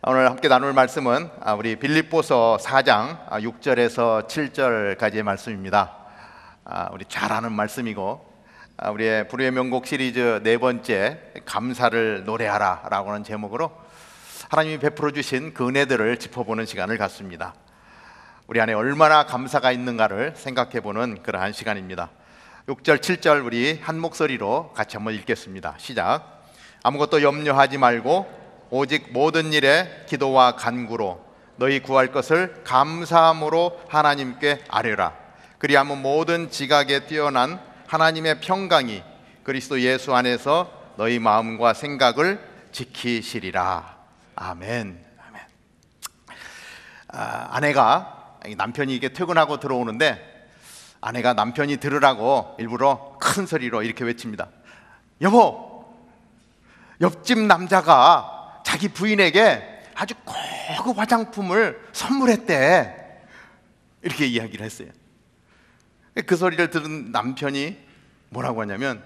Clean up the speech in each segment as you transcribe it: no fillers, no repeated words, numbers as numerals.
오늘 함께 나눌 말씀은 우리 빌립보서 4장 6절에서 7절까지의 말씀입니다. 우리 잘 아는 말씀이고 우리의 불후의 명곡 시리즈 네 번째 감사를 노래하라 라고 하는 제목으로 하나님이 베풀어 주신 그 은혜들을 짚어보는 시간을 갖습니다. 우리 안에 얼마나 감사가 있는가를 생각해보는 그러한 시간입니다. 6절 7절 우리 한 목소리로 같이 한번 읽겠습니다. 시작. 아무것도 염려하지 말고 오직 모든 일에 기도와 간구로 너희 구할 것을 감사함으로 하나님께 아뢰라. 그리하면 모든 지각에 뛰어난 하나님의 평강이 그리스도 예수 안에서 너희 마음과 생각을 지키시리라. 아멘. 아멘. 아내가 남편이 이게 퇴근하고 들어오는데 아내가 남편이 들으라고 일부러 큰 소리로 이렇게 외칩니다. 여보, 옆집 남자가 자기 부인에게 아주 고급 화장품을 선물했대. 이렇게 이야기를 했어요. 그 소리를 들은 남편이 뭐라고 하냐면,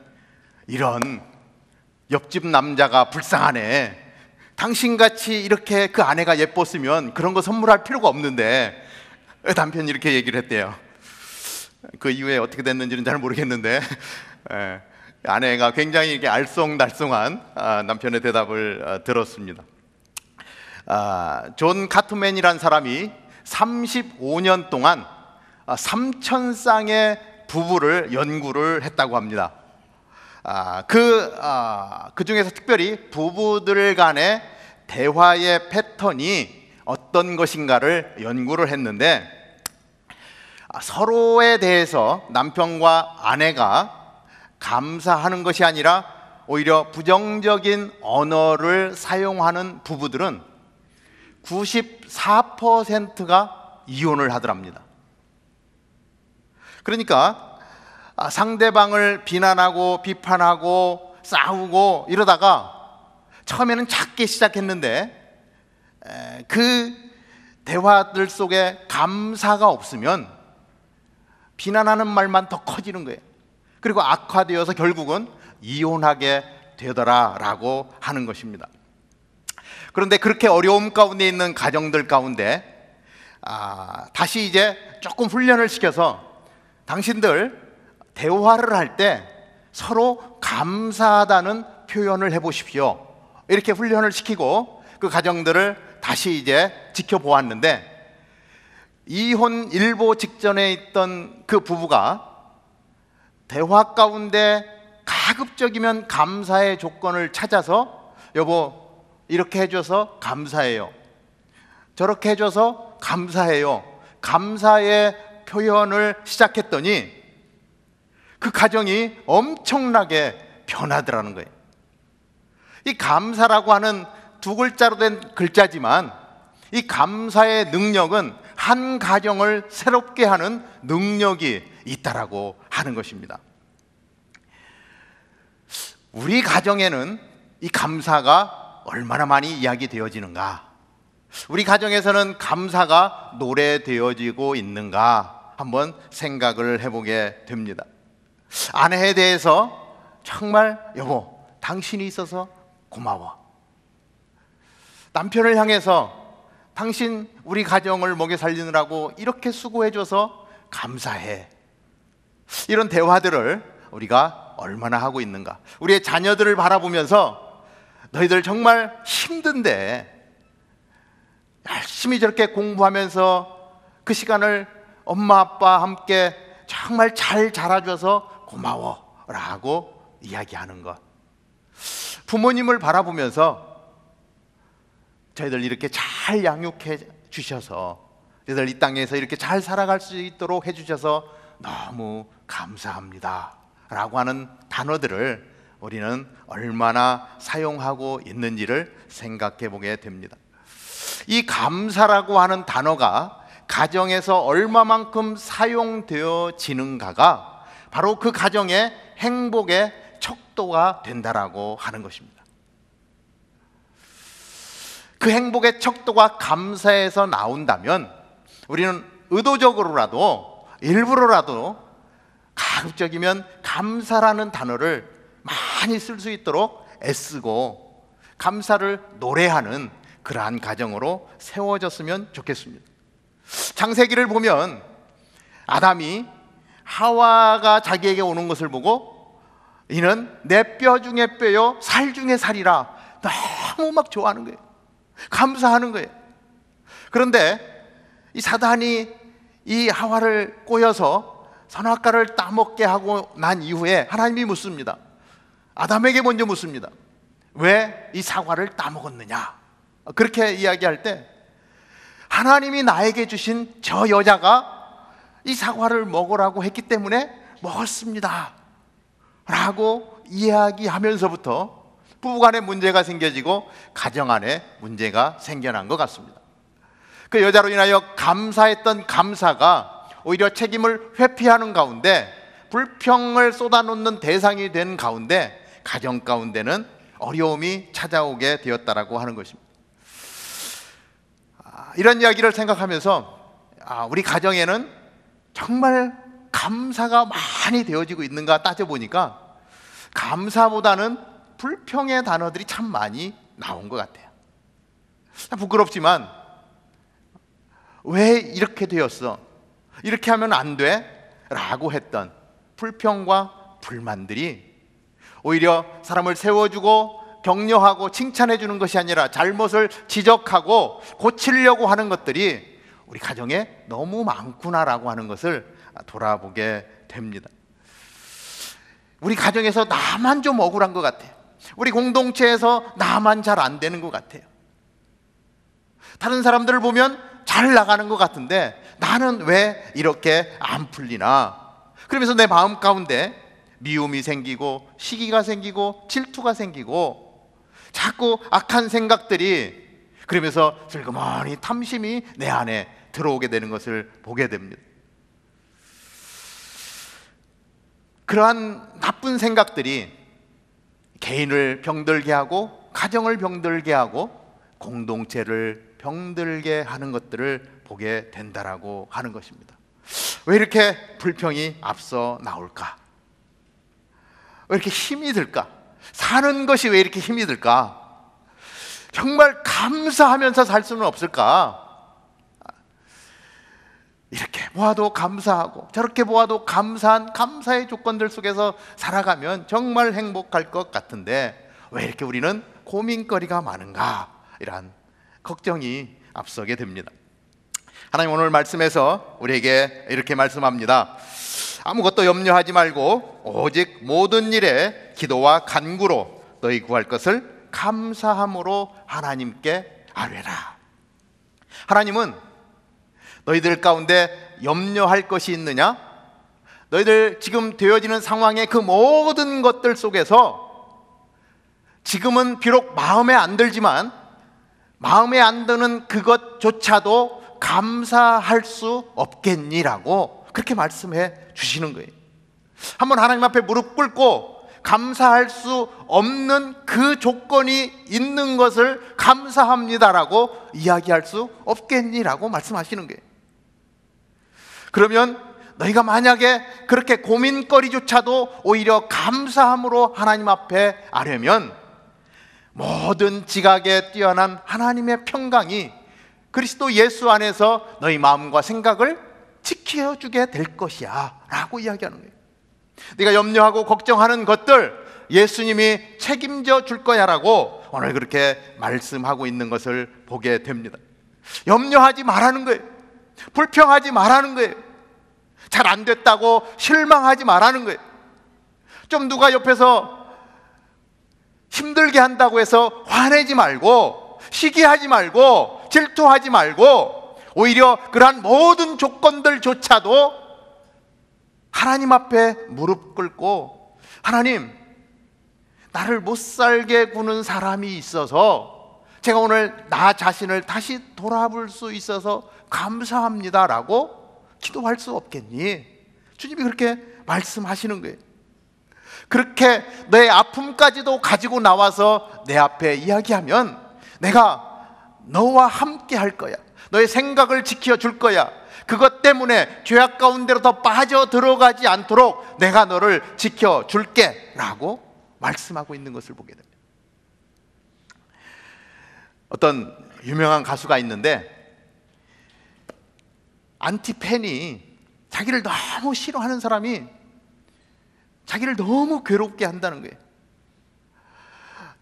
이런 옆집 남자가 불쌍하네. 당신같이 이렇게 그 아내가 예뻤으면 그런 거 선물할 필요가 없는데. 남편이 이렇게 얘기를 했대요. 그 이후에 어떻게 됐는지는 잘 모르겠는데 아내가 굉장히 이렇게 알쏭달쏭한 남편의 대답을 들었습니다. 존 카트맨이라는 사람이 35년 동안 3,000쌍의 부부를 연구를 했다고 합니다. 그 중에서 특별히 부부들 간의 대화의 패턴이 어떤 것인가를 연구를 했는데, 서로에 대해서 남편과 아내가 감사하는 것이 아니라 오히려 부정적인 언어를 사용하는 부부들은 94%가 이혼을 하더랍니다. 그러니까 상대방을 비난하고 비판하고 싸우고 이러다가 처음에는 작게 시작했는데 그 대화들 속에 감사가 없으면 비난하는 말만 더 커지는 거예요. 그리고 악화되어서 결국은 이혼하게 되더라라고 하는 것입니다. 그런데 그렇게 어려움 가운데 있는 가정들 가운데 다시 이제 조금 훈련을 시켜서 당신들 대화를 할 때 서로 감사하다는 표현을 해보십시오. 이렇게 훈련을 시키고 그 가정들을 다시 이제 지켜보았는데, 이혼 일보 직전에 있던 그 부부가 대화 가운데 가급적이면 감사의 조건을 찾아서, 여보 이렇게 해줘서 감사해요, 저렇게 해줘서 감사해요, 감사의 표현을 시작했더니 그 가정이 엄청나게 변하더라는 거예요. 이 감사라고 하는 두 글자로 된 글자지만 이 감사의 능력은 한 가정을 새롭게 하는 능력이 있다라고 하는 것입니다. 우리 가정에는 이 감사가 얼마나 많이 이야기되어지는가? 우리 가정에서는 감사가 노래되어지고 있는가? 한번 생각을 해보게 됩니다. 아내에 대해서 정말 여보, 당신이 있어서 고마워. 남편을 향해서 당신 우리 가정을 먹여 살리느라고 이렇게 수고해줘서 감사해. 이런 대화들을 우리가 얼마나 하고 있는가? 우리의 자녀들을 바라보면서 너희들 정말 힘든데 열심히 저렇게 공부하면서 그 시간을 엄마 아빠 함께 정말 잘 자라줘서 고마워 라고 이야기하는 것. 부모님을 바라보면서 저희들 이렇게 잘 양육해 주셔서, 저희들 이 땅에서 이렇게 잘 살아갈 수 있도록 해주셔서 너무 감사합니다 라고 하는 단어들을 우리는 얼마나 사용하고 있는지를 생각해 보게 됩니다. 이 감사라고 하는 단어가 가정에서 얼마만큼 사용되어지는가가 바로 그 가정의 행복의 척도가 된다라고 하는 것입니다. 그 행복의 척도가 감사에서 나온다면 우리는 의도적으로라도 일부러라도 가급적이면 감사라는 단어를 많이 쓸 수 있도록 애쓰고 감사를 노래하는 그러한 가정으로 세워졌으면 좋겠습니다. 창세기를 보면 아담이 하와가 자기에게 오는 것을 보고 이는 내 뼈 중에 뼈요 살 중에 살이라 너무 막 좋아하는 거예요. 감사하는 거예요. 그런데 이 사단이 이 하와를 꼬여서 선악과를 따먹게 하고 난 이후에 하나님이 묻습니다. 아담에게 먼저 묻습니다. 왜 이 사과를 따먹었느냐? 그렇게 이야기할 때 하나님이 나에게 주신 저 여자가 이 사과를 먹으라고 했기 때문에 먹었습니다 라고 이야기하면서부터 부부간에 문제가 생겨지고 가정 안에 문제가 생겨난 것 같습니다. 그 여자로 인하여 감사했던 감사가 오히려 책임을 회피하는 가운데 불평을 쏟아놓는 대상이 된 가운데 가정 가운데는 어려움이 찾아오게 되었다라고 하는 것입니다. 이런 이야기를 생각하면서 우리 가정에는 정말 감사가 많이 되어지고 있는가 따져보니까 감사보다는 불평의 단어들이 참 많이 나온 것 같아요. 부끄럽지만 왜 이렇게 되었어? 이렇게 하면 안 돼? 라고 했던 불평과 불만들이 오히려 사람을 세워주고 격려하고 칭찬해 주는 것이 아니라 잘못을 지적하고 고치려고 하는 것들이 우리 가정에 너무 많구나라고 하는 것을 돌아보게 됩니다. 우리 가정에서 나만 좀 억울한 것 같아요. 우리 공동체에서 나만 잘 안 되는 것 같아요. 다른 사람들을 보면 잘 나가는 것 같은데 나는 왜 이렇게 안 풀리나? 그러면서 내 마음 가운데 미움이 생기고 시기가 생기고 질투가 생기고 자꾸 악한 생각들이 그러면서 슬그머니 탐심이 내 안에 들어오게 되는 것을 보게 됩니다. 그러한 나쁜 생각들이 개인을 병들게 하고 가정을 병들게 하고 공동체를 병들게 하는 것들을 보게 된다라고 하는 것입니다. 왜 이렇게 불평이 앞서 나올까? 왜 이렇게 힘이 들까? 사는 것이 왜 이렇게 힘이 들까? 정말 감사하면서 살 수는 없을까? 이렇게 보아도 감사하고 저렇게 보아도 감사한 감사의 조건들 속에서 살아가면 정말 행복할 것 같은데 왜 이렇게 우리는 고민거리가 많은가? 이러한 걱정이 앞서게 됩니다. 하나님 오늘 말씀에서 우리에게 이렇게 말씀합니다. 아무것도 염려하지 말고 오직 모든 일에 기도와 간구로 너희 구할 것을 감사함으로 하나님께 아뢰라. 하나님은 너희들 가운데 염려할 것이 있느냐? 너희들 지금 되어지는 상황의 그 모든 것들 속에서 지금은 비록 마음에 안 들지만 마음에 안 드는 그것조차도 감사할 수 없겠니라고 그렇게 말씀해 주시는 거예요. 한번 하나님 앞에 무릎 꿇고 감사할 수 없는 그 조건이 있는 것을 감사합니다라고 이야기할 수 없겠니라고 말씀하시는 거예요. 그러면 너희가 만약에 그렇게 고민거리조차도 오히려 감사함으로 하나님 앞에 아뢰면 모든 지각에 뛰어난 하나님의 평강이 그리스도 예수 안에서 너희 마음과 생각을 지켜주게 될 것이야 라고 이야기하는 거예요. 네가 염려하고 걱정하는 것들 예수님이 책임져 줄 거야 라고 오늘 그렇게 말씀하고 있는 것을 보게 됩니다. 염려하지 말라는 거예요. 불평하지 말라는 거예요. 잘 안 됐다고 실망하지 말라는 거예요. 좀 누가 옆에서 힘들게 한다고 해서 화내지 말고 시기하지 말고 질투하지 말고 오히려 그러한 모든 조건들조차도 하나님 앞에 무릎 꿇고 하나님 나를 못 살게 구는 사람이 있어서 제가 오늘 나 자신을 다시 돌아볼 수 있어서 감사합니다라고 기도할 수 없겠니? 주님이 그렇게 말씀하시는 거예요. 그렇게 내 아픔까지도 가지고 나와서 내 앞에 이야기하면 내가 너와 함께 할 거야. 너의 생각을 지켜줄 거야. 그것 때문에 죄악 가운데로 더 빠져 들어가지 않도록 내가 너를 지켜줄게 라고 말씀하고 있는 것을 보게 됩니다. 어떤 유명한 가수가 있는데 안티팬이 자기를 너무 싫어하는 사람이 자기를 너무 괴롭게 한다는 거예요.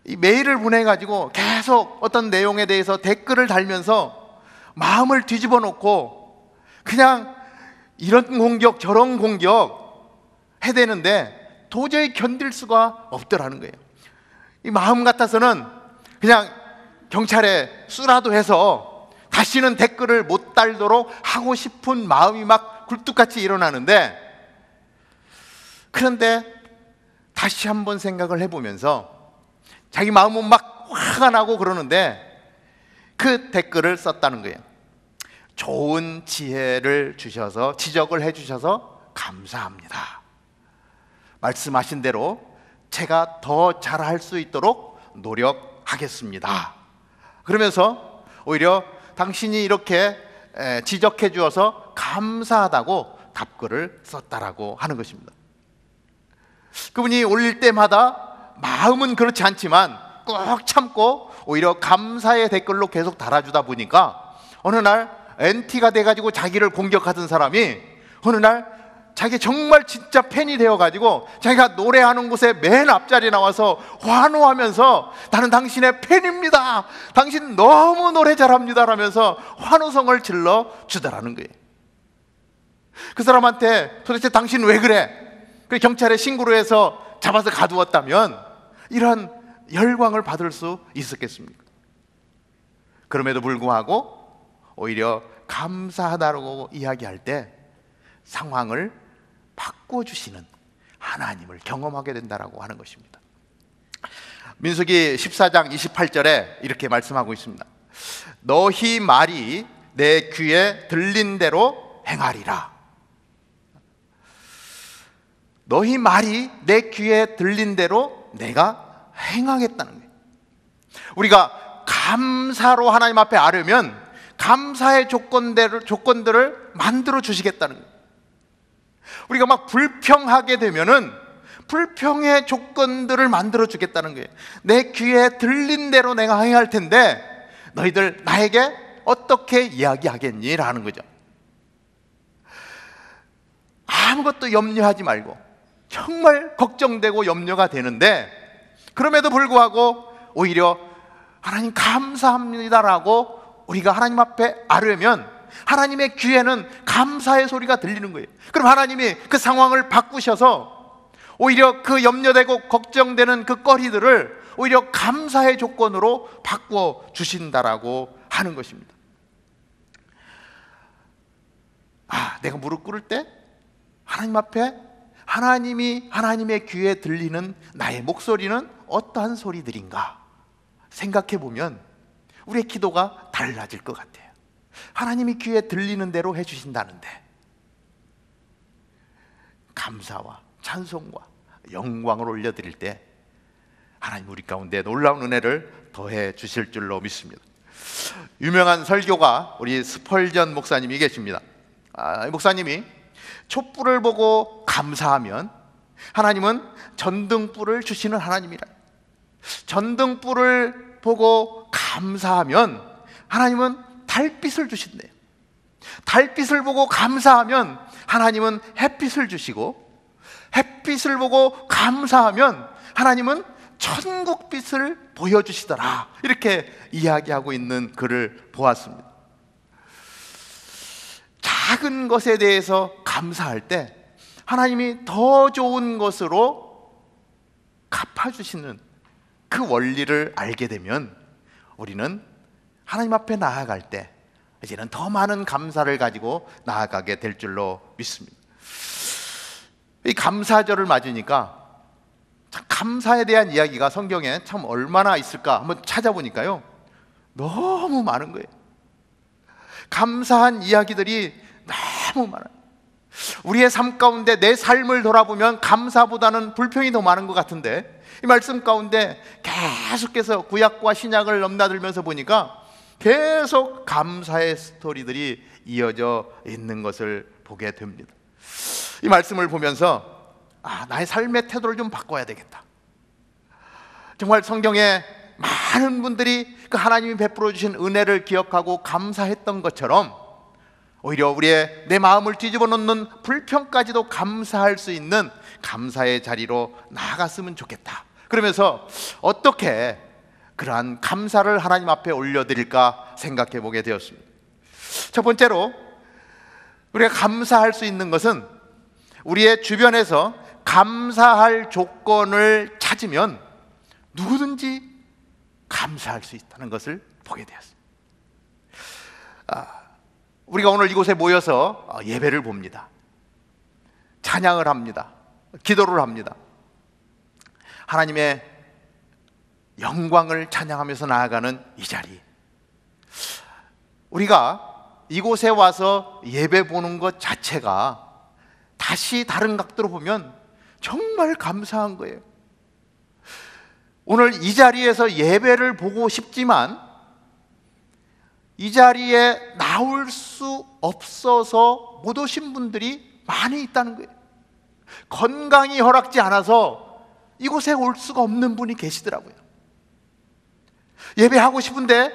이 메일을 보내가지고 계속 어떤 내용에 대해서 댓글을 달면서 마음을 뒤집어 놓고 그냥 이런 공격 저런 공격 해대는데 도저히 견딜 수가 없더라는 거예요. 이 마음 같아서는 그냥 경찰에 수라도 해서 다시는 댓글을 못 달도록 하고 싶은 마음이 막 굴뚝같이 일어나는데, 그런데 다시 한번 생각을 해보면서 자기 마음은 막 화가 나고 그러는데 그 댓글을 썼다는 거예요. 좋은 지혜를 주셔서 지적을 해주셔서 감사합니다. 말씀하신 대로 제가 더 잘할 수 있도록 노력하겠습니다. 그러면서 오히려 당신이 이렇게 지적해 주어서 감사하다고 답글을 썼다라고 하는 것입니다. 그분이 올릴 때마다 마음은 그렇지 않지만 꾹 참고 오히려 감사의 댓글로 계속 달아주다 보니까 어느 날 NT가 돼가지고 자기를 공격하던 사람이 어느 날 자기 정말 진짜 팬이 되어가지고 자기가 노래하는 곳에 맨 앞자리에 나와서 환호하면서 나는 당신의 팬입니다, 당신 너무 노래 잘합니다 라면서 환호성을 질러 주더라는 거예요. 그 사람한테 도대체 당신 왜 그래? 그래서 경찰에 신고를 해서 잡아서 가두었다면 이런 열광을 받을 수 있었겠습니까? 그럼에도 불구하고 오히려 감사하다고 이야기할 때 상황을 바꿔주시는 하나님을 경험하게 된다라고 하는 것입니다. 민수기 14장 28절에 이렇게 말씀하고 있습니다. 너희 말이 내 귀에 들린 대로 행하리라. 너희 말이 내 귀에 들린 대로 내가 행하겠다는 거예요. 우리가 감사로 하나님 앞에 아뢰면 감사의 조건들을 만들어 주시겠다는 거예요. 우리가 막 불평하게 되면은 불평의 조건들을 만들어 주겠다는 거예요. 내 귀에 들린 대로 내가 행할 텐데 너희들 나에게 어떻게 이야기하겠니? 라는 거죠. 아무것도 염려하지 말고 정말 걱정되고 염려가 되는데 그럼에도 불구하고 오히려 하나님 감사합니다라고 우리가 하나님 앞에 아뢰면 하나님의 귀에는 감사의 소리가 들리는 거예요. 그럼 하나님이 그 상황을 바꾸셔서 오히려 그 염려되고 걱정되는 그 거리들을 오히려 감사의 조건으로 바꿔 주신다라고 하는 것입니다. 내가 무릎 꿇을 때 하나님 앞에 하나님이 하나님의 귀에 들리는 나의 목소리는 어떠한 소리들인가 생각해 보면 우리의 기도가 달라질 것 같아요. 하나님이 귀에 들리는 대로 해주신다는데 감사와 찬송과 영광을 올려드릴 때 하나님 우리 가운데 놀라운 은혜를 더해 주실 줄로 믿습니다. 유명한 설교가 우리 스펄전 목사님이 계십니다. 목사님이 촛불을 보고 감사하면 하나님은 전등불을 주시는 하나님이라. 전등불을 보고 감사하면 하나님은 달빛을 주신대요. 달빛을 보고 감사하면 하나님은 햇빛을 주시고 햇빛을 보고 감사하면 하나님은 천국빛을 보여주시더라. 이렇게 이야기하고 있는 글을 보았습니다. 작은 것에 대해서 감사할 때 하나님이 더 좋은 것으로 갚아주시는 그 원리를 알게 되면 우리는 하나님 앞에 나아갈 때 이제는 더 많은 감사를 가지고 나아가게 될 줄로 믿습니다. 이 감사절을 맞으니까 참 감사에 대한 이야기가 성경에 참 얼마나 있을까 한번 찾아보니까요 너무 많은 거예요. 감사한 이야기들이 너무 많아요. 우리의 삶 가운데 내 삶을 돌아보면 감사보다는 불평이 더 많은 것 같은데 이 말씀 가운데 계속해서 구약과 신약을 넘나들면서 보니까 계속 감사의 스토리들이 이어져 있는 것을 보게 됩니다. 이 말씀을 보면서 나의 삶의 태도를 좀 바꿔야 되겠다. 정말 성경에 많은 분들이 그 하나님이 베풀어 주신 은혜를 기억하고 감사했던 것처럼 오히려 우리의 내 마음을 뒤집어 놓는 불평까지도 감사할 수 있는 감사의 자리로 나아갔으면 좋겠다. 그러면서 어떻게 그러한 감사를 하나님 앞에 올려드릴까 생각해 보게 되었습니다. 첫 번째로 우리가 감사할 수 있는 것은 우리의 주변에서 감사할 조건을 찾으면 누구든지 감사할 수 있다는 것을 보게 되었습니다. 우리가 오늘 이곳에 모여서 예배를 봅니다. 찬양을 합니다. 기도를 합니다. 하나님의 영광을 찬양하면서 나아가는 이 자리, 우리가 이곳에 와서 예배 보는 것 자체가 다시 다른 각도로 보면 정말 감사한 거예요. 오늘 이 자리에서 예배를 보고 싶지만 이 자리에 나올 수 없어서 못 오신 분들이 많이 있다는 거예요. 건강이 허락지 않아서 이곳에 올 수가 없는 분이 계시더라고요. 예배하고 싶은데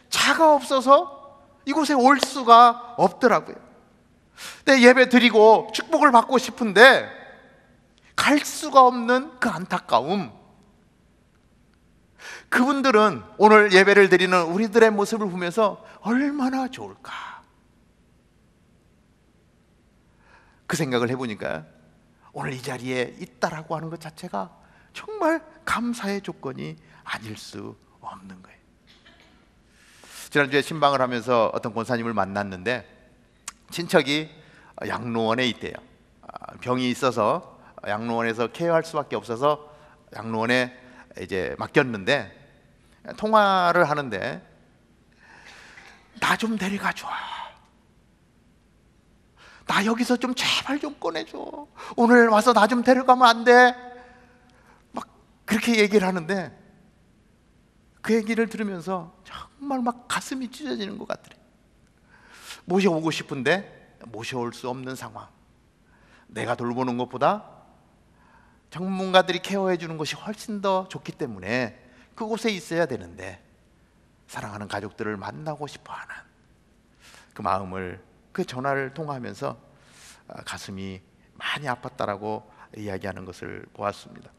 차가 없어서 이곳에 올 수가 없더라고요. 근데 예배 드리고 축복을 받고 싶은데 갈 수가 없는 그 안타까움, 그분들은 오늘 예배를 드리는 우리들의 모습을 보면서 얼마나 좋을까, 그 생각을 해보니까 오늘 이 자리에 있다라고 하는 것 자체가 정말 감사의 조건이 아닐 수 없는 거예요. 지난주에 신방을 하면서 어떤 권사님을 만났는데 친척이 양로원에 있대요. 병이 있어서 양로원에서 케어할 수밖에 없어서 양로원에 이제 맡겼는데, 통화를 하는데 나 좀 데려가줘, 나 여기서 좀 제발 좀 꺼내줘, 오늘 와서 나 좀 데려가면 안 돼? 막 그렇게 얘기를 하는데 그 얘기를 들으면서 정말 막 가슴이 찢어지는 것 같더래요. 모셔오고 싶은데 모셔올 수 없는 상황, 내가 돌보는 것보다 전문가들이 케어해 주는 것이 훨씬 더 좋기 때문에 그곳에 있어야 되는데 사랑하는 가족들을 만나고 싶어하는 그 마음을, 그 전화를 통화하면서 가슴이 많이 아팠다라고 이야기하는 것을 보았습니다.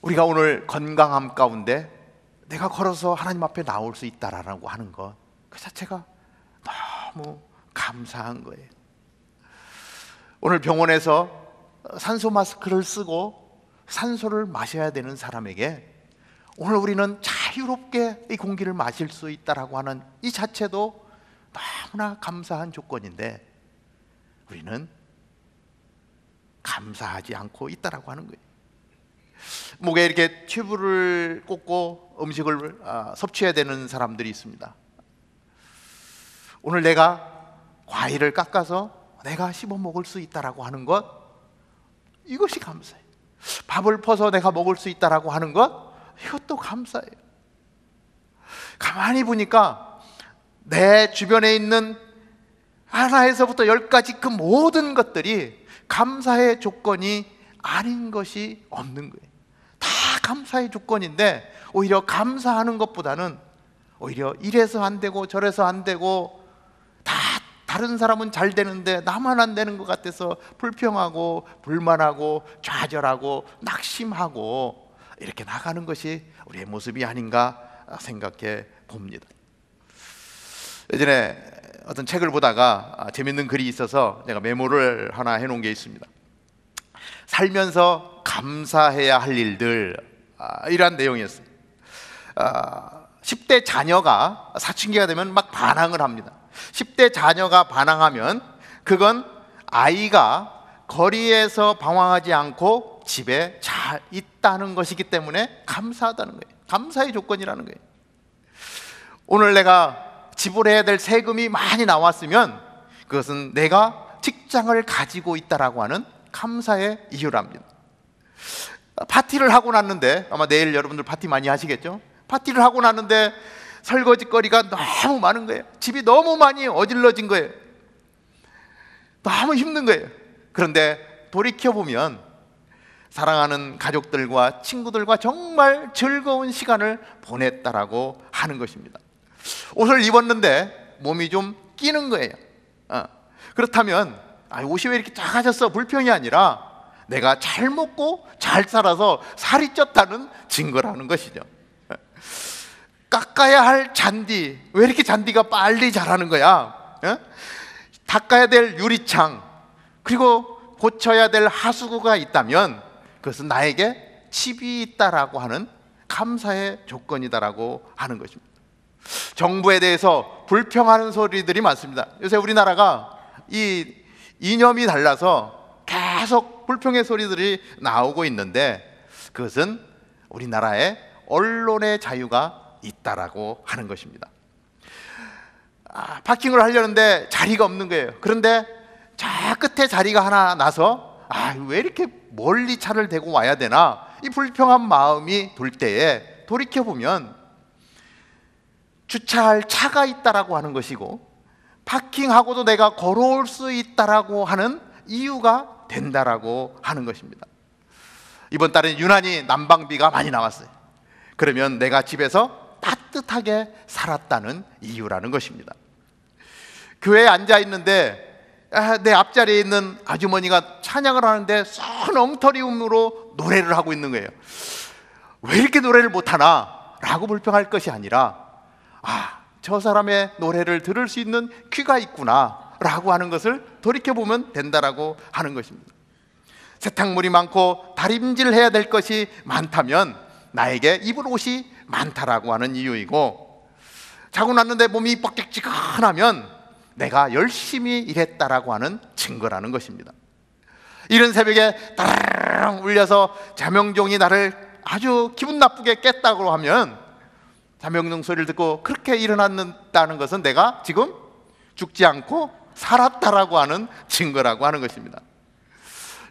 우리가 오늘 건강함 가운데 내가 걸어서 하나님 앞에 나올 수 있다라고 하는 것, 그 자체가 너무 감사한 거예요. 오늘 병원에서 산소 마스크를 쓰고 산소를 마셔야 되는 사람에게 오늘 우리는 자유롭게 이 공기를 마실 수 있다라고 하는 이 자체도 너무나 감사한 조건인데 우리는 감사하지 않고 있다라고 하는 거예요. 목에 이렇게 튜브를 꽂고 음식을 섭취해야 되는 사람들이 있습니다. 오늘 내가 과일을 깎아서 내가 씹어 먹을 수 있다라고 하는 것, 이것이 감사해요. 밥을 퍼서 내가 먹을 수 있다라고 하는 것, 이것도 감사해요. 가만히 보니까 내 주변에 있는 하나에서부터 10까지 그 모든 것들이 감사의 조건이 아닌 것이 없는 거예요. 다 감사의 조건인데 오히려 감사하는 것보다는 오히려 이래서 안 되고 저래서 안 되고, 다른 사람은 잘 되는데 나만 안 되는 것 같아서 불평하고 불만하고 좌절하고 낙심하고 이렇게 나가는 것이 우리의 모습이 아닌가 생각해 봅니다. 예전에 어떤 책을 보다가 재밌는 글이 있어서 제가 메모를 하나 해놓은 게 있습니다. 살면서 감사해야 할 일들, 이러한 내용이었어요. 10대 자녀가 사춘기가 되면 막 반항을 합니다. 10대 자녀가 반항하면 그건 아이가 거리에서 방황하지 않고 집에 잘 있다는 것이기 때문에 감사하다는 거예요. 감사의 조건이라는 거예요. 오늘 내가 지불해야 될 세금이 많이 나왔으면 그것은 내가 직장을 가지고 있다라고 하는 감사의 이유랍니다. 파티를 하고 났는데, 아마 내일 여러분들 파티 많이 하시겠죠? 파티를 하고 났는데 설거지거리가 너무 많은 거예요. 집이 너무 많이 어질러진 거예요. 너무 힘든 거예요. 그런데 돌이켜보면 사랑하는 가족들과 친구들과 정말 즐거운 시간을 보냈다라고 하는 것입니다. 옷을 입었는데 몸이 좀 끼는 거예요. 그렇다면 옷이 왜 이렇게 작아졌어? 불평이 아니라 내가 잘 먹고 잘 살아서 살이 쪘다는 증거라는 것이죠. 깎아야 할 잔디, 왜 이렇게 잔디가 빨리 자라는 거야? 닦아야 될 유리창, 그리고 고쳐야 될 하수구가 있다면 그것은 나에게 칩이 있다라고 하는 감사의 조건이다라고 하는 것입니다. 정부에 대해서 불평하는 소리들이 많습니다. 요새 우리나라가 이 이념이 달라서 계속 불평의 소리들이 나오고 있는데 그것은 우리나라의 언론의 자유가 있다라고 하는 것입니다. 파킹을 하려는데 자리가 없는 거예요. 그런데 저 끝에 자리가 하나 나서 왜 이렇게 멀리 차를 대고 와야 되나, 이 불평한 마음이 들 때에 돌이켜보면 주차할 차가 있다라고 하는 것이고 파킹하고도 내가 걸어올 수 있다라고 하는 이유가 된다라고 하는 것입니다. 이번 달에 유난히 난방비가 많이 나왔어요. 그러면 내가 집에서 따뜻하게 살았다는 이유라는 것입니다. 교회에 앉아 있는데 내 앞자리에 있는 아주머니가 찬양을 하는데 선 엉터리음으로 노래를 하고 있는 거예요. 왜 이렇게 노래를 못하나? 라고 불평할 것이 아니라 저 사람의 노래를 들을 수 있는 귀가 있구나 라고 하는 것을 돌이켜보면 된다라고 하는 것입니다. 세탁물이 많고 다림질해야 될 것이 많다면 나에게 입을 옷이 많다라고 하는 이유이고, 자고 났는데 몸이 뻑뻑지근하면 내가 열심히 일했다라고 하는 증거라는 것입니다. 이른 새벽에 따라랑 울려서 자명종이 나를 아주 기분 나쁘게 깼다고 하면 자명종 소리를 듣고 그렇게 일어났다는 것은 내가 지금 죽지 않고 살았다라고 하는 증거라고 하는 것입니다.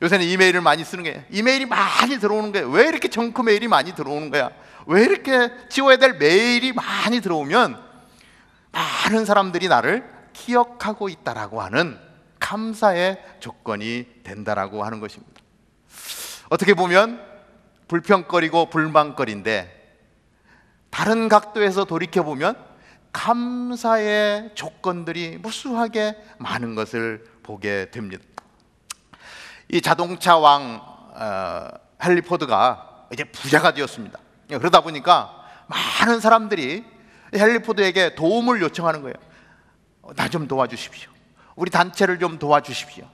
요새는 이메일을 많이 쓰는 거예요. 이메일이 많이 들어오는 거예요. 왜 이렇게 정크 메일이 많이 들어오는 거야? 왜 이렇게 지워야 될 메일이 많이 들어오면 많은 사람들이 나를 기억하고 있다라고 하는 감사의 조건이 된다라고 하는 것입니다. 어떻게 보면 불평거리고 불만거리인데 다른 각도에서 돌이켜보면 감사의 조건들이 무수하게 많은 것을 보게 됩니다. 이 자동차 왕 헨리 포드가 이제 부자가 되었습니다. 그러다 보니까 많은 사람들이 헨리 포드에게 도움을 요청하는 거예요. 나 좀 도와주십시오. 우리 단체를 좀 도와주십시오.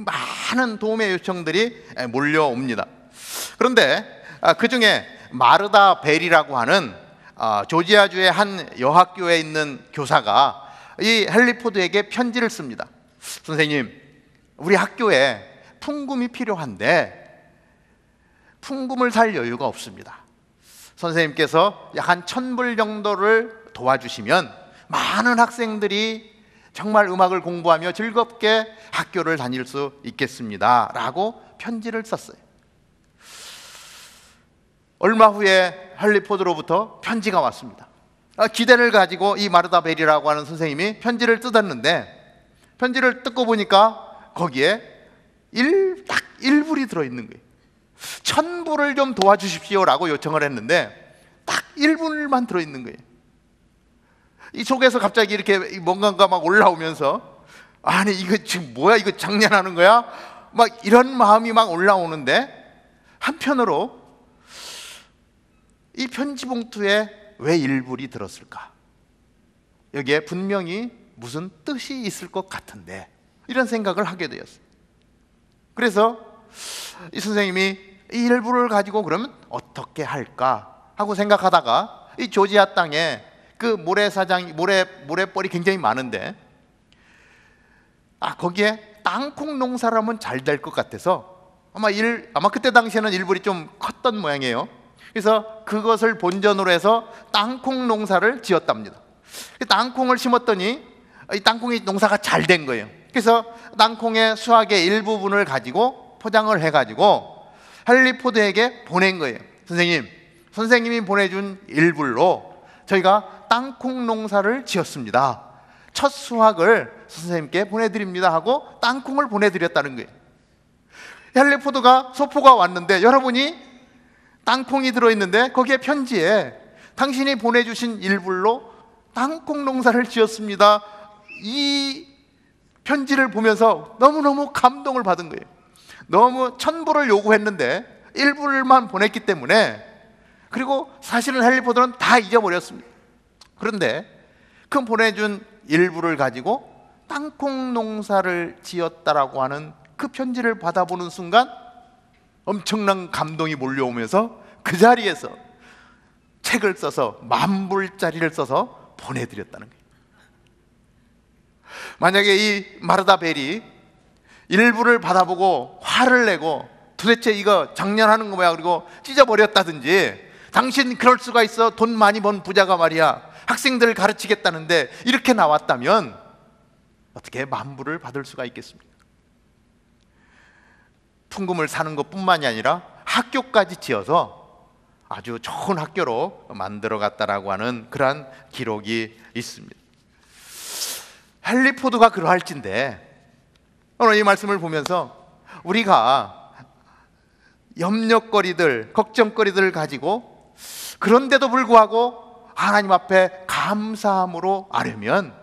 많은 도움의 요청들이 몰려옵니다. 그런데 그 중에 마르다 벨이라고 하는 조지아주의 한 여학교에 있는 교사가 이 헨리 포드에게 편지를 씁니다. 선생님, 우리 학교에 풍금이 필요한데 풍금을 살 여유가 없습니다. 선생님께서 약 한 1,000불 정도를 도와주시면 많은 학생들이 정말 음악을 공부하며 즐겁게 학교를 다닐 수 있겠습니다 라고 편지를 썼어요. 얼마 후에 헨리 포드로부터 편지가 왔습니다. 기대를 가지고 이 마르다 벨이라고 하는 선생님이 편지를 뜯었는데 편지를 뜯고 보니까 거기에 딱 1불이 들어있는 거예요. 1,000불을 좀 도와주십시오 라고 요청을 했는데 딱 1불만 들어있는 거예요. 이 속에서 갑자기 이렇게 뭔가가 막 올라오면서 아니 이거 지금 뭐야, 이거 장난하는 거야? 막 이런 마음이 막 올라오는데 한편으로 이 편지 봉투에 왜 1불이 들었을까? 여기에 분명히 무슨 뜻이 있을 것 같은데 이런 생각을 하게 되었어요. 그래서 이 선생님이 이 1불을 가지고 그러면 어떻게 할까 하고 생각하다가 이 조지아 땅에 그 모래벌이 굉장히 많은데 거기에 땅콩 농사를 하면 잘 될 것 같아서 아마 그때 당시에는 1불이 좀 컸던 모양이에요. 그래서 그것을 본전으로 해서 땅콩 농사를 지었답니다. 땅콩을 심었더니 이 땅콩이 농사가 잘 된 거예요. 그래서 땅콩의 수확의 일부분을 가지고 포장을 해가지고 헨리 포드에게 보낸 거예요. 선생님이 보내준 1불로 저희가 땅콩 농사를 지었습니다. 첫 수확을 선생님께 보내드립니다 하고 땅콩을 보내드렸다는 거예요. 헬리포드가 소포가 왔는데 여러분이 땅콩이 들어있는데 거기에 편지에 당신이 보내주신 일불로 땅콩 농사를 지었습니다. 이 편지를 보면서 너무너무 감동을 받은 거예요. 너무 1,000불을 요구했는데 1불만 보냈기 때문에, 그리고 사실은 헬리포드는 다 잊어버렸습니다. 그런데 그 보내준 일부를 가지고 땅콩 농사를 지었다라고 하는 그 편지를 받아보는 순간 엄청난 감동이 몰려오면서 그 자리에서 책을 써서 10,000불짜리를 써서 보내드렸다는 거예요. 만약에 이 마르다 벨이 일부를 받아보고 화를 내고 도대체 이거 장난하는 거 뭐야 그리고 찢어버렸다든지, 당신 그럴 수가 있어, 돈 많이 번 부자가 말이야, 학생들 가르치겠다는데, 이렇게 나왔다면 어떻게 10,000불을 받을 수가 있겠습니까? 풍금을 사는 것뿐만이 아니라 학교까지 지어서 아주 좋은 학교로 만들어 갔다라고 하는 그러한 기록이 있습니다. 헨리 포드가 그러할진데 오늘 이 말씀을 보면서 우리가 염려거리들, 걱정거리들을 가지고 그런데도 불구하고 하나님 앞에 감사함으로 아뢰면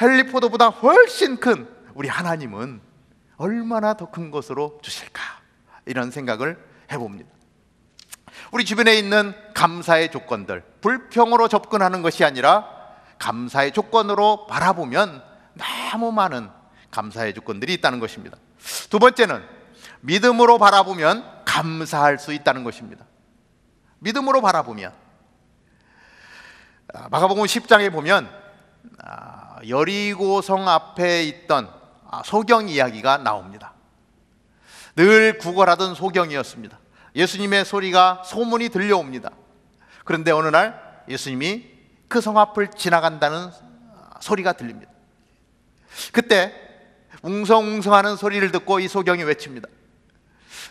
헨리 포드보다 훨씬 큰 우리 하나님은 얼마나 더 큰 것으로 주실까, 이런 생각을 해봅니다. 우리 주변에 있는 감사의 조건들, 불평으로 접근하는 것이 아니라 감사의 조건으로 바라보면 너무 많은 감사의 조건들이 있다는 것입니다. 두 번째는 믿음으로 바라보면 감사할 수 있다는 것입니다. 믿음으로 바라보면, 마가복음 10장에 보면 여리고성 앞에 있던 소경 이야기가 나옵니다. 늘 구걸하던 소경이었습니다. 예수님의 소리가 소문이 들려옵니다. 그런데 어느 날 예수님이 그 성 앞을 지나간다는 소리가 들립니다. 그때 웅성웅성하는 소리를 듣고 이 소경이 외칩니다.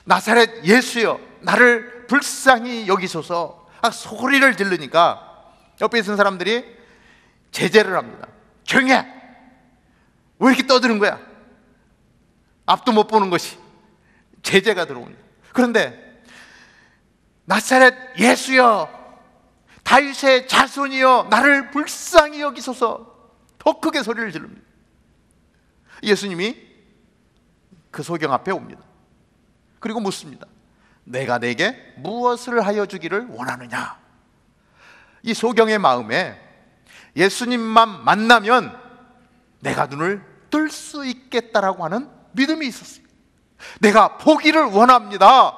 나사렛 예수여, 나를 불쌍히 여기소서. 소리를 지르니까 옆에 있는 사람들이 제재를 합니다. 조용히 해! 왜 이렇게 떠드는 거야? 앞도 못 보는 것이 제재가 들어옵니다. 그런데 나사렛 예수여, 다윗의 자손이여, 나를 불쌍히 여기소서. 더 크게 소리를 지릅니다. 예수님이 그 소경 앞에 옵니다. 그리고 묻습니다. 내가 내게 무엇을 하여 주기를 원하느냐? 이 소경의 마음에 예수님만 만나면 내가 눈을 뜰 수 있겠다라고 하는 믿음이 있었어요. 내가 보기를 원합니다.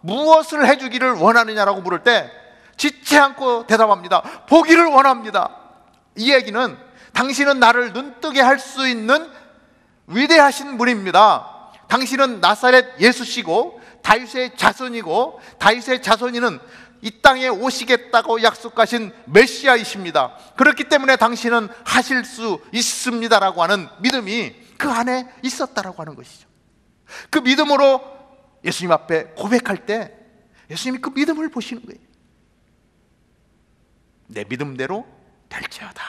무엇을 해주기를 원하느냐라고 물을 때 지체 않고 대답합니다. 보기를 원합니다. 이 얘기는 당신은 나를 눈뜨게 할 수 있는 위대하신 분입니다. 당신은 나사렛 예수시고 다윗의 자손이고, 다윗의 자손이는 이 땅에 오시겠다고 약속하신 메시아이십니다. 그렇기 때문에 당신은 하실 수 있습니다라고 하는 믿음이 그 안에 있었다라고 하는 것이죠. 그 믿음으로 예수님 앞에 고백할 때 예수님이 그 믿음을 보시는 거예요. 내 믿음대로 될지어다.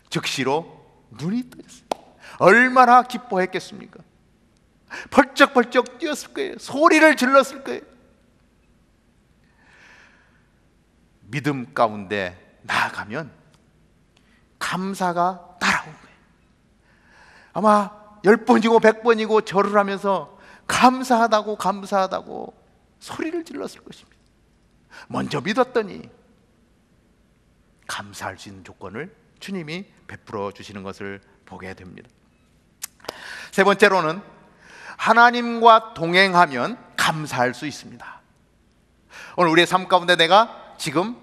즉시로 눈이 뜨였어요. 얼마나 기뻐했겠습니까? 벌쩍벌쩍 뛰었을 거예요. 소리를 질렀을 거예요. 믿음 가운데 나아가면 감사가 따라오는 거예요. 아마 10번이고 100번이고 절을 하면서 감사하다고 감사하다고 소리를 질렀을 것입니다. 먼저 믿었더니 감사할 수 있는 조건을 주님이 베풀어 주시는 것을 보게 됩니다. 세 번째로는 하나님과 동행하면 감사할 수 있습니다. 오늘 우리의 삶 가운데 내가 지금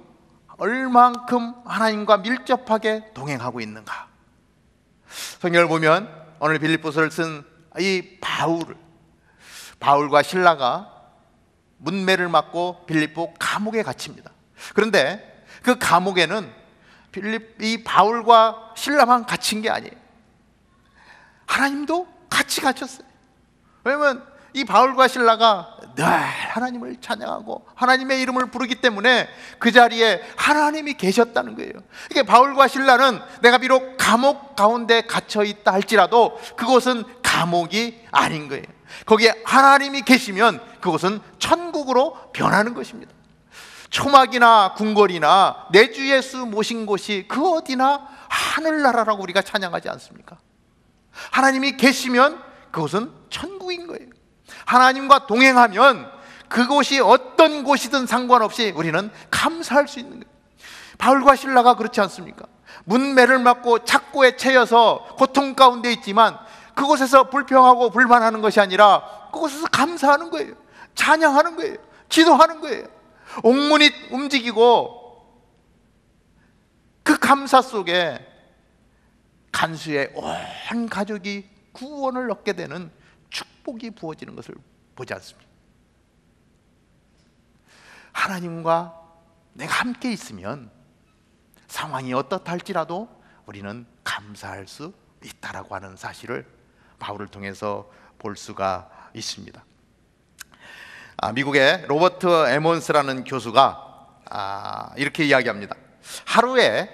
얼만큼 하나님과 밀접하게 동행하고 있는가? 성경을 보면 오늘 빌립보서를 쓴 이 바울과 실라가 문매를 맞고 빌립보 감옥에 갇힙니다. 그런데 그 감옥에는 이 바울과 실라만 갇힌 게 아니에요. 하나님도 같이 갇혔어요. 왜냐하면 이 바울과 실라가 늘 하나님을 찬양하고 하나님의 이름을 부르기 때문에 그 자리에 하나님이 계셨다는 거예요. 이게 바울과 실라는 내가 비록 감옥 가운데 갇혀 있다 할지라도 그곳은 감옥이 아닌 거예요. 거기에 하나님이 계시면 그곳은 천국으로 변하는 것입니다. 초막이나 궁궐이나 내 주 예수 모신 곳이 그 어디나 하늘나라라고 우리가 찬양하지 않습니까? 하나님이 계시면 그곳은 천국인 거예요. 하나님과 동행하면 그곳이 어떤 곳이든 상관없이 우리는 감사할 수 있는 거예요. 바울과 실라가 그렇지 않습니까? 문매를 맞고 착고에 채여서 고통 가운데 있지만 그곳에서 불평하고 불만하는 것이 아니라 그곳에서 감사하는 거예요. 찬양하는 거예요. 기도하는 거예요. 옥문이 움직이고 그 감사 속에 간수의 온 가족이 구원을 얻게 되는 축복이 부어지는 것을 보지 않습니까? 하나님과 내가 함께 있으면 상황이 어떻다 할지라도 우리는 감사할 수 있다라고 하는 사실을 바울을 통해서 볼 수가 있습니다. 미국의 로버트 에몬스라는 교수가 이렇게 이야기합니다. 하루에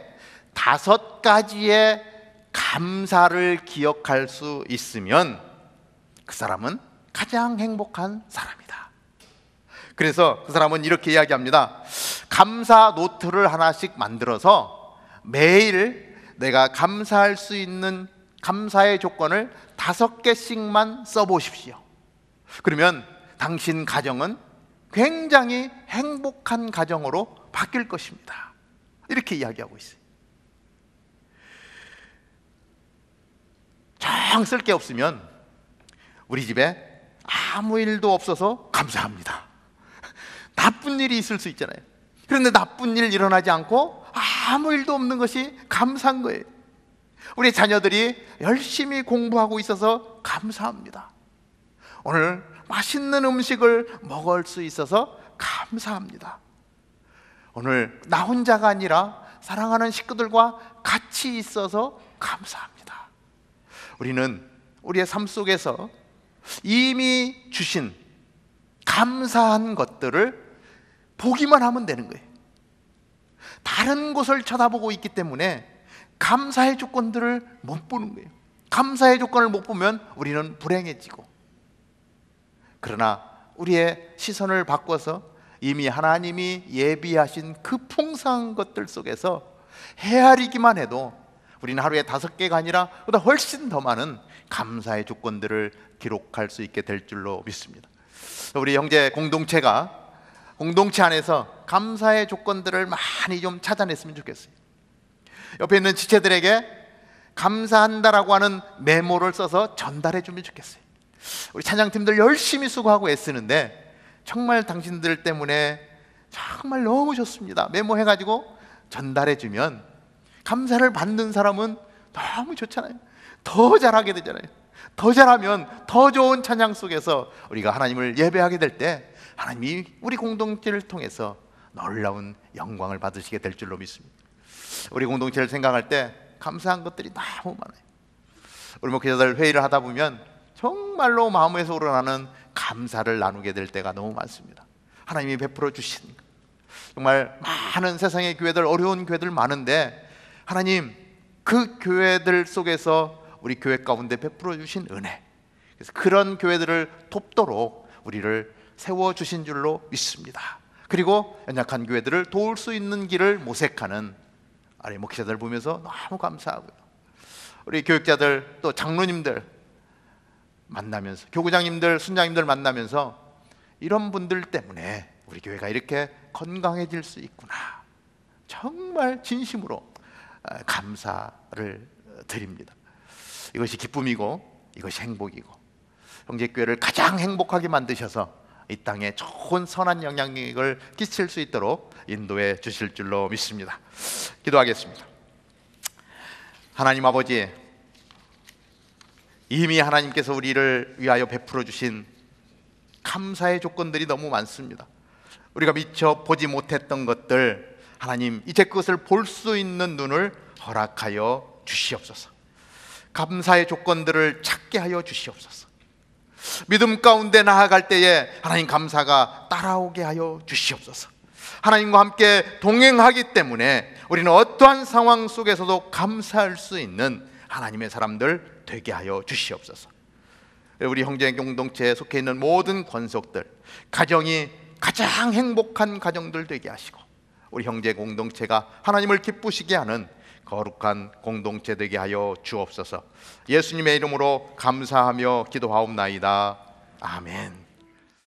5가지의 감사를 기억할 수 있으면 그 사람은 가장 행복한 사람이다. 그래서 그 사람은 이렇게 이야기합니다. 감사 노트를 하나씩 만들어서 매일 내가 감사할 수 있는 감사의 조건을 5개씩만 써보십시오. 그러면 당신 가정은 굉장히 행복한 가정으로 바뀔 것입니다. 이렇게 이야기하고 있어요. 정 쓸 게 없으면 우리 집에 아무 일도 없어서 감사합니다. 나쁜 일이 있을 수 있잖아요. 그런데 나쁜 일 일어나지 않고 아무 일도 없는 것이 감사한 거예요. 우리 자녀들이 열심히 공부하고 있어서 감사합니다. 오늘 맛있는 음식을 먹을 수 있어서 감사합니다. 오늘 나 혼자가 아니라 사랑하는 식구들과 같이 있어서 감사합니다. 우리는 우리의 삶 속에서 이미 주신 감사한 것들을 보기만 하면 되는 거예요. 다른 곳을 쳐다보고 있기 때문에 감사의 조건들을 못 보는 거예요. 감사의 조건을 못 보면 우리는 불행해지고, 그러나 우리의 시선을 바꿔서 이미 하나님이 예비하신 그 풍성한 것들 속에서 헤아리기만 해도 우리는 하루에 5개가 아니라 보다 훨씬 더 많은 감사의 조건들을 기록할 수 있게 될 줄로 믿습니다. 우리 형제 공동체가 공동체 안에서 감사의 조건들을 많이 좀 찾아냈으면 좋겠어요. 옆에 있는 지체들에게 감사한다라고 하는 메모를 써서 전달해 주면 좋겠어요. 우리 찬양팀들 열심히 수고하고 애쓰는데 정말 당신들 때문에 정말 너무 좋습니다. 메모해가지고 전달해 주면 감사를 받는 사람은 너무 좋잖아요. 더 잘하게 되잖아요. 더 잘하면 더 좋은 찬양 속에서 우리가 하나님을 예배하게 될 때 하나님이 우리 공동체를 통해서 놀라운 영광을 받으시게 될 줄로 믿습니다. 우리 공동체를 생각할 때 감사한 것들이 너무 많아요. 우리 목회자들 회의를 하다 보면 정말로 마음에서 우러나는 감사를 나누게 될 때가 너무 많습니다. 하나님이 베풀어 주신, 정말 많은 세상의 교회들, 어려운 교회들 많은데 하나님 그 교회들 속에서 우리 교회 가운데 베풀어 주신 은혜, 그래서 그런 교회들을 돕도록 우리를 세워주신 줄로 믿습니다. 그리고 연약한 교회들을 도울 수 있는 길을 모색하는 우리 목회자들 보면서 너무 감사하고요. 우리 교육자들 또 장로님들 만나면서, 교구장님들, 순장님들 만나면서 이런 분들 때문에 우리 교회가 이렇게 건강해질 수 있구나, 정말 진심으로 감사를 드립니다. 이것이 기쁨이고 이것이 행복이고, 형제교회를 가장 행복하게 만드셔서 이 땅에 좋은 선한 영향력을 끼칠 수 있도록 인도해 주실 줄로 믿습니다. 기도하겠습니다. 하나님 아버지, 이미 하나님께서 우리를 위하여 베풀어 주신 감사의 조건들이 너무 많습니다. 우리가 미처 보지 못했던 것들, 하나님 이제 그것을 볼 수 있는 눈을 허락하여 주시옵소서. 감사의 조건들을 찾게 하여 주시옵소서. 믿음 가운데 나아갈 때에 하나님 감사가 따라오게 하여 주시옵소서. 하나님과 함께 동행하기 때문에 우리는 어떠한 상황 속에서도 감사할 수 있는 하나님의 사람들 되게 하여 주시옵소서. 우리 형제 공동체에 속해 있는 모든 권속들, 가정이 가장 행복한 가정들 되게 하시고, 우리 형제 공동체가 하나님을 기쁘시게 하는 거룩한 공동체 되게 하여 주옵소서. 예수님의 이름으로 감사하며 기도하옵나이다. 아멘.